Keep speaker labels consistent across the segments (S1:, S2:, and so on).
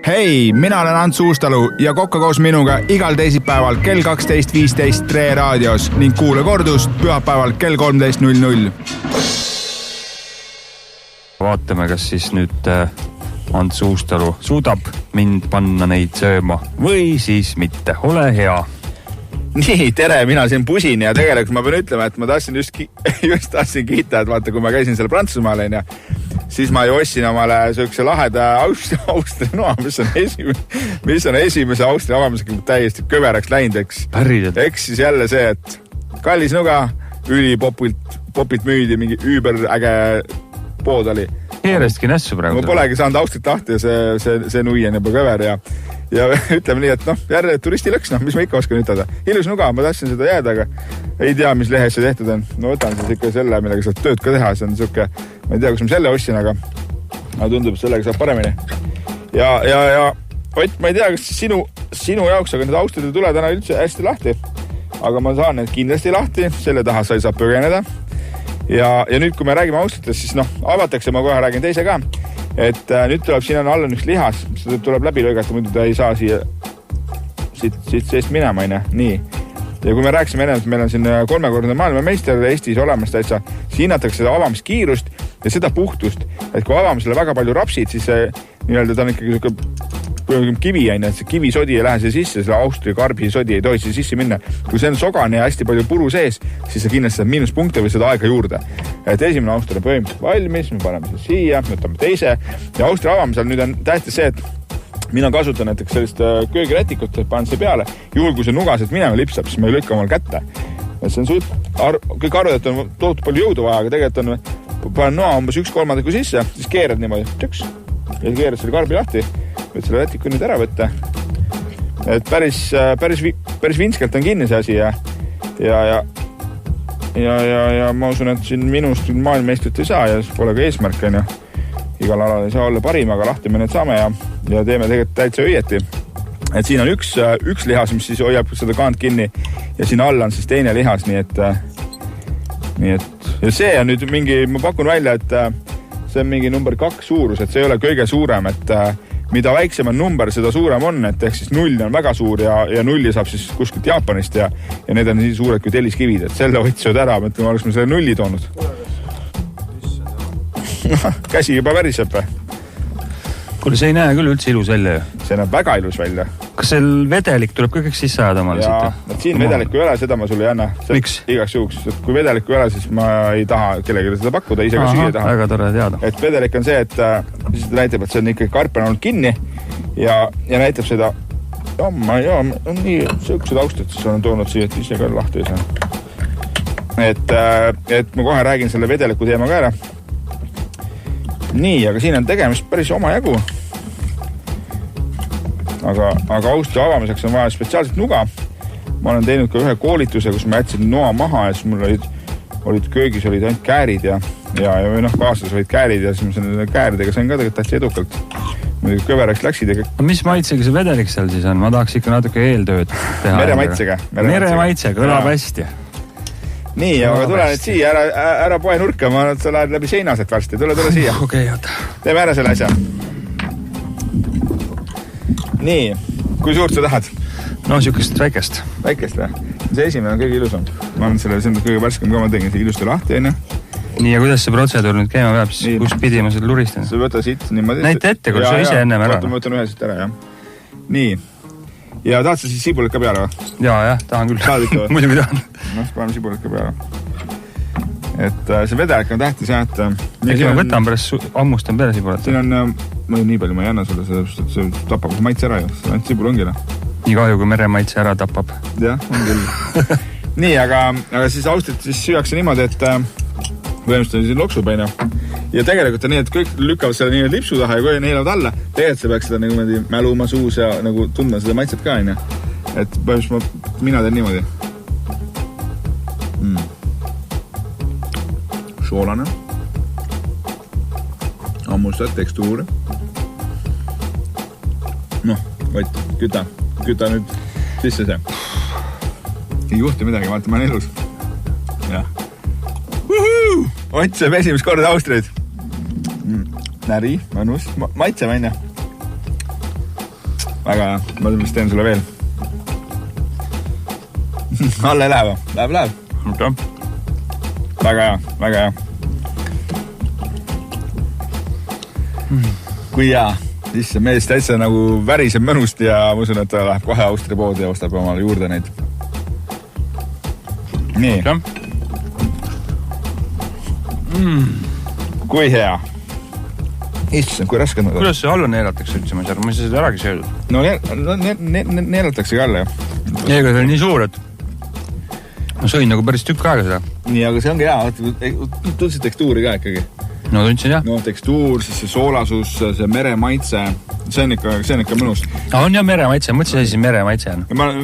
S1: Hei, mina olen Ants Uustalu ja kokka koos minuga igal teisipäeval kell 12.15 Tre raadios ning kuule kordust pühapäeval kell 13.00.
S2: Vaatame, kas siis nüüd Ants Uustalu suudab mind panna neid sööma või siis mitte. Ole hea.
S1: Nii, tere, mina siin pusin ja tegelikult ma pean ütlema, et ma tahtsin just tahtsin kiita, et vaata, kui ma käisin seal Prantsusmaal, siis ma ju ostsin omale söökse laheda Austria noa, mis on esimese Austria avamisega täiesti kõveraks läinud, eks siis jälle see, et kallis nuga, ülipopilt müüdi, mingi üüberäge pood oli.
S2: Keerestki nässu praegu.
S1: Ma polegi saanud Austrit lahti ja see nui on juba kõver ja ütleme nii, et järle turistilõks, mis ma ikka oskan ütelda. Ilus nuga, ma tahtsin seda jääda, aga ei tea, mis lehes see tehtud on. Ma võtan siis ikka selle, millega saab tööd ka teha. See on siuke, ma ei tea, kus ma selle ostsin, aga tundub, et sellega saab paremini. Ja Ott, ma ei tea, kas sinu jaoks, aga need Austrid ei tule täna üldse hästi lahti. Aga ma saan need kindlasti lahti, selle taha sa ei saa põgeneda. Ja nüüd, kui me räägime Austritest, siis avatakse, ma kohe räägin teise ka. Et nüüd tuleb, siin on all üks lihas, see tuleb läbi lõigata, muidu ta ei saa siit seest minema, nii. Ja kui me rääksime enne, et meil on siin 3-kordne maailmameister Eestis olemas täitsa, siis hinnatakse seda avamiskiirust ja seda puhtust. Et kui avamisele väga palju rapsid, siis nii-öelda ta on ikkagi kivi, et see kivisodi ei lähe see sisse, selle Austria karbi sodi ei tohi sisse minna. Kui see on sogane ja hästi palju puru sees, siis see kindlasti saab miinuspunkte või seda aega juurde. Et esimene Austria põhimõtteliselt valmis, me paneme see siia, võtame teise ja Austria avamisel nüüd on tähtis see, et mina kasutan näiteks sellist köögirätikut, panen see peale. Juhul, kui see nugaselt minema lipsab, siis ma ei lükka omal kätte. Et see on kõik arvud, et on tohutu palju jõudu vaja, aga tegelikult on, panen noa umbes 1/3 sisse, siis keerad niimoodi, tüks, ja keerad selle karbi lahti. Võid selle rätiku nüüd ära võtta. Et päris vinskelt on kinni see asi ja ma usun, et siin minust maailmameistrit ei saa ja pole ka eesmärk, on ju. Igal alal ei saa olla parim, aga lahti me need saame ja teeme tegelikult täitsa õieti. Et siin on üks lihas, mis siis hoiab seda kaant kinni ja siin all on siis teine lihas, nii et ja see on nüüd mingi, ma pakun välja, et see on mingi number 2 suurus, et see ei ole kõige suurem, et mida väiksem on number, seda suurem on, et ehk siis 0 on väga suur ja 0 saab siis kuskilt Jaapanist ja need on nii suured kui telliskivid, et selle hoitsud ära, mõtleme, oleks me selle 0 toonud. Käsi juba väriseb.
S2: Kuule, see ei näe küll üldse ilus välja ju.
S1: See näeb väga ilus välja.
S2: Kas see vedelik tuleb kõik sisse ajada omal siit?
S1: Siin vedelikku ei ole, seda ma sulle ei anna.
S2: Miks?
S1: Igaks juhuks, et kui vedelikku ei ole, siis ma ei taha kellelegi seda pakkuda, ise ka süüa taha.
S2: Väga tore teada.
S1: Et vedelik on see, et siis ta näitab, et see on ikkagi karp on olnud kinni ja näitab seda, on nii sööksed Austrit, siis olen toonud siia, et ise ka lahti ei saa. Et ma kohe räägin selle vedeliku teema ka ära. Nii, aga siin on tegemist päris oma jagu. Aga Austria avamiseks on vaja spetsiaalselt nuga. Ma olen teinud ka ühe koolituse, kus ma jätsin noa maha ja siis mul olid köögis olid ainult käärid ja kaaslas olid käärid ja siis ma selle kääridega sain ka tegelikult täitsa edukalt. Muidugi kõveraks läksid ja kõik.
S2: Mis maitsega see vedelik seal siis on? Ma tahaks ikka natuke eeltööd teha.
S1: Meremaitsega.
S2: Meremaitse, kõlab hästi.
S1: Nii, aga tule nüüd siia, ära poe nurka, sa lähed läbi seinaset varsti, tule siia.
S2: Okei, oota.
S1: Teeme ära selle asja. Nii, kui suurt sa tahad?
S2: No, siukest väikest.
S1: Väikest või? See esimene on kõige ilusam. Ma olen selle kõige värskem ka, ma tegin see ilusti lahti, enne.
S2: Nii, ja kuidas see protseduur nüüd käima peab, siis kus pidi ma seda luristan?
S1: Sa võta siit niimoodi.
S2: Näite ette, kui sa ise ennem ära.
S1: Ma võtan ühe siit ära, jah. Nii. Ja tahad sa siis sibulit ka peale või?
S2: Jaa, tahan küll.
S1: Saad ikka või?
S2: Muidugi tahan.
S1: Paneme sibulit ka peale. Et see vedelik on tähtis, jah, et...
S2: Ja siin ma võtan pärast ammustan peale sibulit.
S1: Siin on, nii palju ma ei anna sulle, see tapab maitse ära ju. See on sibul ongi,
S2: Nii kahju, kui meremaitse ära tapab.
S1: Jah, on küll. Nii, aga siis Austrit siis süüakse niimoodi, et põhimõtteliselt siin loksupeina. Ja tegelikult on nii, et kõik lükkavad selle nii lipsu taha ja kui neelavad alla, tegelikult see peaks seda nagu mäluma suus ja nagu tundma seda maitset ka, on. Et põhimõtteliselt mina teen niimoodi. Soolane. Ammustad tekstuuri. Võtt, küta nüüd sisse see. Ei juhti midagi, vaata, ma olen elus. Jah. Ott sööb esimest korda Austreid. näri, mõnus, maitseb aina. Väga hea, ma vist teen sulle veel. Alla ei läheb, läheb.
S2: Okay.
S1: Väga hea. Kui hea, siis see mees täitsa nagu väriseb mõnust ja ma usun, et ta läheb kohe Austria poodi ja ostab omale juurde neid. Nii.
S2: Okay.
S1: Kui hea. Issand, kui raske on.
S2: Kuidas see alla neelatakse üldse, ma ei saa, ma ei saa seda äragi söödud?
S1: No neelatakse ka alla, jah.
S2: Ega see on nii suur, et ma sõin nagu päris tükk aega seda.
S1: Nii, aga see ongi hea. Tundsid tekstuuri ka ikkagi?
S2: No tundsin, jah.
S1: No tekstuur, siis see soolasus, see meremaitse. See on ikka mõnus.
S2: On jah meremaitse, mõtlesin siis meremaitse on.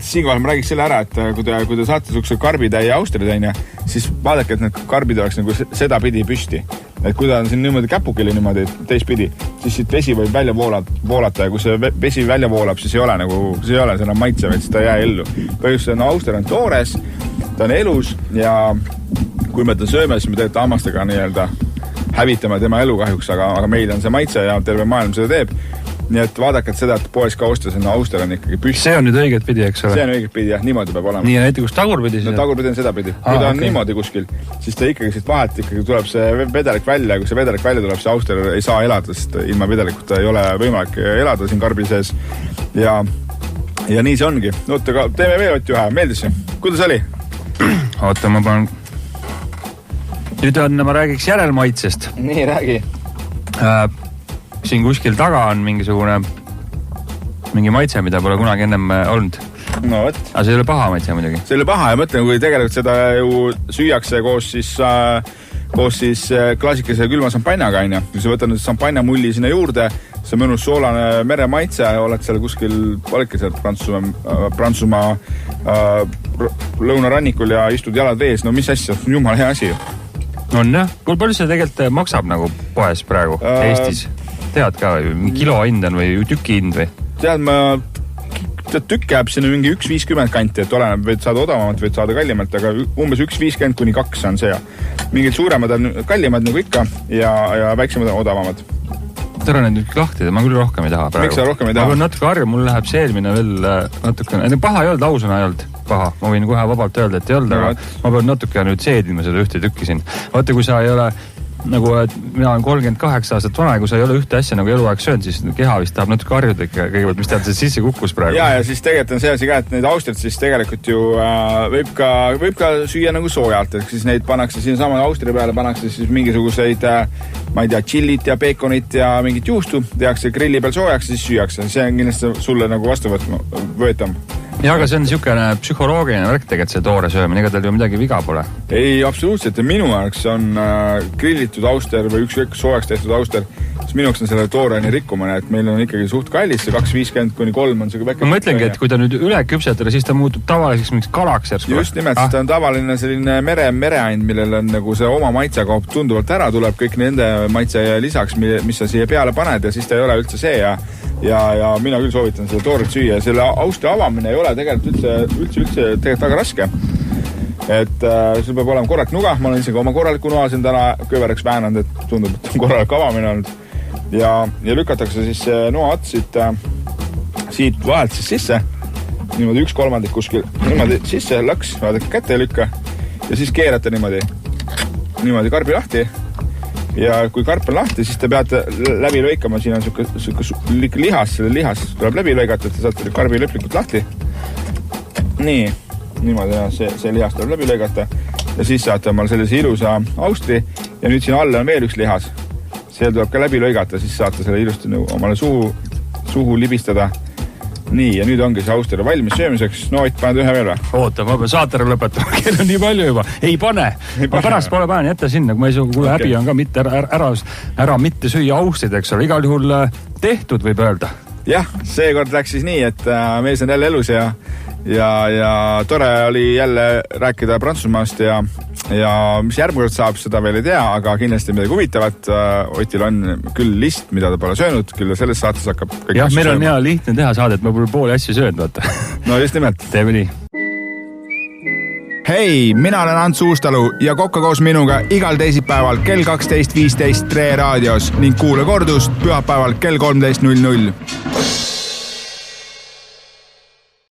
S1: Siinkohal ma räägiks selle ära, et kui te saate sukse karbitäie Austriatäine, siis vaadake, et need karbid oleks nagu seda pidi püsti. Et kui ta on siin niimoodi käpukili niimoodi teistpidi, siis siit vesi võib välja voolata ja kui see vesi välja voolab, siis ei ole see enam maitse, vaid siis ta jää ellu. Põhjus on Austria on toores, ta on elus ja kui me ta sööme, siis me tegelikult hammastega nii-öelda hävitame tema elu kahjuks, aga meil on see maitse ja terve maailm seda teeb. Nii et vaadake, et seda, et poes ka ostes on Austria on ikkagi püsti.
S2: See on nüüd õiget pidi, eks ole?
S1: See on õiget pidi, jah, niimoodi peab olema.
S2: Nii ja näiteks tagurpidi?
S1: No tagurpidi on seda pidi. Kui ta on niimoodi kuskil, siis ta ikkagi siit vahet ikkagi tuleb see vedelik välja ja kui see vedelik välja tuleb, see Austria ei saa elada, sest ilma vedelikuta ei ole võimalik elada siin karbi sees. Ja nii see ongi. Oota, teeme veel Ott ühe, meeldis see? Kuidas oli?
S2: Oota, ma panen... Nüüd ma räägiks järelmaitsest.
S1: Nii, räägi.
S2: Siin kuskil taga on mingi maitse, mida pole kunagi ennem olnud.
S1: No võt.
S2: Aga see ei ole paha maitse muidugi.
S1: See ei ole paha ja mõtlen, kui tegelikult seda ju süüakse koos siis klaasikese külma šampanjaga, on ja. Kui sa võtad nüüd šampanjamulli sinna juurde, see mõnus soolane meremaitse, oled seal kuskil, oledki seal Prantsusmaa lõunarannikul ja istud jalad vees, no mis asja, jumala hea asi ju.
S2: On jah, kui palju see tegelikult maksab nagu poes praegu Eestis? Tead ka või kilo hind on või tüki hind või? Tead,
S1: tükk jääb sinna mingi 1,50 kanti, et oleneb, võid saada odavamalt, võid saada kallimalt, aga umbes 1,50 kuni 2 on see. Mingid suuremad on kallimad nagu ikka ja väiksemad on odavamad.
S2: Tore need nüüd lahti, ma küll rohkem ei taha praegu.
S1: Miks sa rohkem ei taha?
S2: Ma pean natuke harju, mul läheb see eelmine veel natuke... Paha ei olnud, ausõna ei olnud paha. Ma võin kohe vabalt öelda, et ei olnud, aga ma pean natuke nüüd seedima seda ühte tükki siin. Vaata, kui sa ei ole... Nagu, et mina olen 38 aastat vana ja kui sa ei ole ühte asja nagu eluaeg söönud, siis keha vist tahab natuke harjuda kõigepealt, mis tead, see sisse kukkus praegu. Ja
S1: siis tegelikult on see asi ka, et neid Austriat siis tegelikult ju võib ka süüa nagu soojalt, et siis neid pannakse siin sama Austria peale, pannakse siis mingisuguseid, ma ei tea, chillit ja peekonit ja mingit juustu, tehakse grilli peal soojaks ja siis süüakse. See on kindlasti sulle nagu vastuvõetam.
S2: Ja, aga see on niisugune psühholoogiline värk tegelikult see toore söömine, ega tal ju midagi viga pole.
S1: Ei, absoluutselt. Ja minu jaoks on grillitud auster või ükskõik soojaks tehtud auster, siis minu jaoks on selle tooreni rikkumine, et meil on ikkagi suht kallis, see 2,50 kuni 3 on see väike.
S2: Ma mõtlengi, et kui ta nüüd üle küpsetada, siis ta muutub tavaliseks mingiks kalaks järsku.
S1: Just nimelt, siis ta on tavaline selline mereaind, millel on nagu see oma maitsekaup tunduvalt ära, tuleb kõik nende maitse lisaks, mis sa siia peale paned ja siis ta ei ole üldse see ja mina küll soovitan seda tooret süüa ja selle Austria avamine ei ole tegelikult üldse väga raske. Et sul peab olema korralik nuga, ma olen isegi oma korraliku noa siin täna köövereks väänanud, et tundub, et on korralik avamine olnud. Ja lükatakse siis noa ots siit vahelt siis sisse, niimoodi 1/3 kuskil, niimoodi sisse laks, vaadake kätte ja lükka ja siis keerate niimoodi karbi lahti. Ja kui karp on lahti, siis te peate läbi lõikama, siin on selline lihas, selle lihas tuleb läbi lõigata, et te saate karbi lõplikult lahti. Nii, niimoodi see lihas tuleb läbi lõigata ja siis saate omal sellise ilusa austri ja nüüd siin alla on veel üks lihas. See tuleb ka läbi lõigata, siis saate selle ilusti omale suhu libistada. Nii, ja nüüd ongi see austri valmis söömiseks. No, Ott, paned ühe veel või?
S2: Oota, ma pean saatele lõpetama, kell on nii palju juba. Ei pane! Ma pärast pole panen, jätta sinna, kui ma ei saa, kuule häbi on ka mitte ära mitte süüa austrid, eks ole. Igal juhul tehtud võib öelda.
S1: Jah, seekord läks siis nii, et mees on jälle elus ja tore oli jälle rääkida Prantsusmaast ja mis järgmine saab, seda veel ei tea, aga kindlasti midagi huvitavat. Otil on küll list, mida ta pole söönud, küll selles saates hakkab kõik
S2: jah, meil on hea lihtne teha saadet, ma pole pooli asju söönud, vaata.
S1: No just nimelt.
S2: Teeme nii.
S1: Hei, mina olen Ants Uustalu ja kokka koos minuga igal teisipäeval kell 12.15 Tre raadios ning kuule kordust pühapäeval kell 13.00.